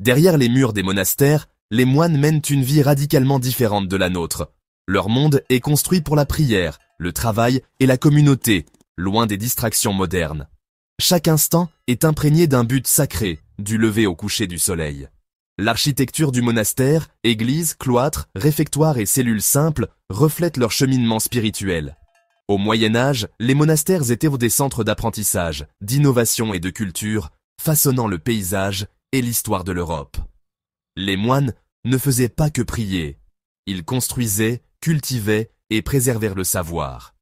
Derrière les murs des monastères, les moines mènent une vie radicalement différente de la nôtre. Leur monde est construit pour la prière, le travail et la communauté, loin des distractions modernes. Chaque instant est imprégné d'un but sacré, du lever au coucher du soleil. L'architecture du monastère, église, cloître, réfectoire et cellules simples reflètent leur cheminement spirituel. Au Moyen-Âge, les monastères étaient des centres d'apprentissage, d'innovation et de culture, façonnant le paysage et l'histoire de l'Europe. Les moines ne faisaient pas que prier. Ils construisaient, cultivaient et préservèrent le savoir.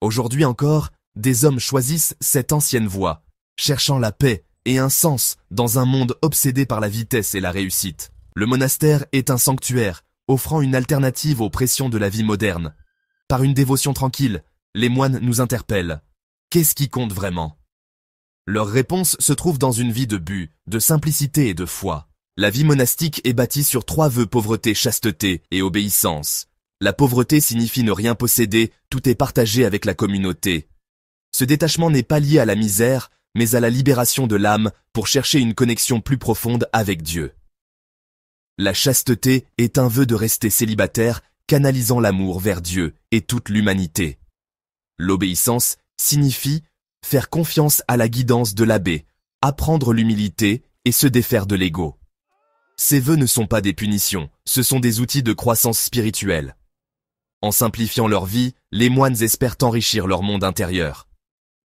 Aujourd'hui encore, des hommes choisissent cette ancienne voie, cherchant la paix et un sens dans un monde obsédé par la vitesse et la réussite. Le monastère est un sanctuaire, offrant une alternative aux pressions de la vie moderne. Par une dévotion tranquille, les moines nous interpellent. Qu'est-ce qui compte vraiment? Leur réponse se trouve dans une vie de but, de simplicité et de foi. La vie monastique est bâtie sur 3 vœux: pauvreté, chasteté et obéissance. La pauvreté signifie ne rien posséder, tout est partagé avec la communauté. Ce détachement n'est pas lié à la misère, mais à la libération de l'âme pour chercher une connexion plus profonde avec Dieu. La chasteté est un vœu de rester célibataire, canalisant l'amour vers Dieu et toute l'humanité. L'obéissance signifie faire confiance à la guidance de l'abbé, apprendre l'humilité et se défaire de l'ego. Ces vœux ne sont pas des punitions, ce sont des outils de croissance spirituelle. En simplifiant leur vie, les moines espèrent enrichir leur monde intérieur.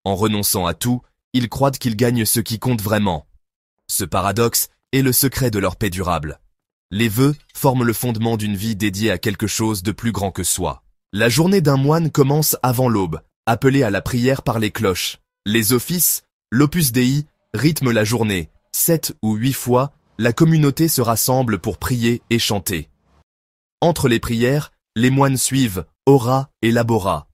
En renonçant à tout, ils croient qu'ils gagnent ce qui compte vraiment. Ce paradoxe est le secret de leur paix durable. Les vœux forment le fondement d'une vie dédiée à quelque chose de plus grand que soi. La journée d'un moine commence avant l'aube, appelée à la prière par les cloches. Les offices, l'opus dei, rythment la journée. 7 ou 8 fois, la communauté se rassemble pour prier et chanter. Entre les prières, les moines suivent ora et labora.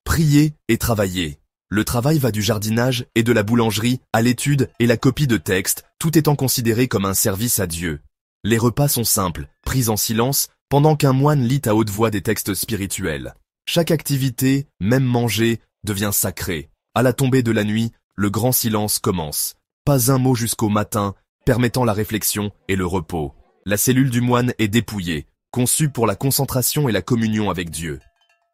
Prier et travailler. Le travail va du jardinage et de la boulangerie à l'étude et la copie de textes, tout étant considéré comme un service à Dieu. Les repas sont simples, pris en silence, pendant qu'un moine lit à haute voix des textes spirituels. Chaque activité, même manger, devient sacrée. À la tombée de la nuit, le grand silence commence. Pas un mot jusqu'au matin, permettant la réflexion et le repos. La cellule du moine est dépouillée, conçue pour la concentration et la communion avec Dieu.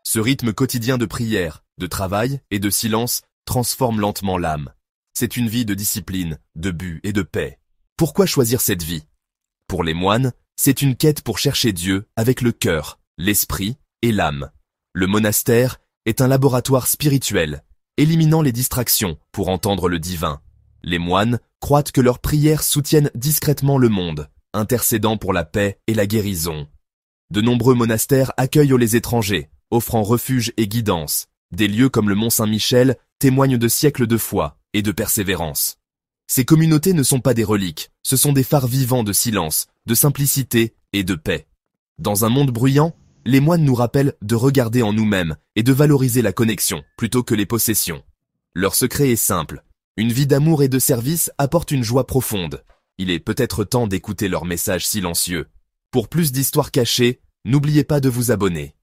Ce rythme quotidien de prière, de travail et de silence transforme lentement l'âme. C'est une vie de discipline, de but et de paix. Pourquoi choisir cette vie? Pour les moines, c'est une quête pour chercher Dieu avec le cœur, l'esprit et l'âme. Le monastère est un laboratoire spirituel, éliminant les distractions pour entendre le divin. Les moines croient que leurs prières soutiennent discrètement le monde, intercédant pour la paix et la guérison. De nombreux monastères accueillent les étrangers, offrant refuge et guidance. Des lieux comme le Mont Saint-Michel témoignent de siècles de foi et de persévérance. Ces communautés ne sont pas des reliques, ce sont des phares vivants de silence, de simplicité et de paix. Dans un monde bruyant, les moines nous rappellent de regarder en nous-mêmes et de valoriser la connexion plutôt que les possessions. Leur secret est simple. Une vie d'amour et de service apporte une joie profonde. Il est peut-être temps d'écouter leur message silencieux. Pour plus d'histoires cachées, n'oubliez pas de vous abonner.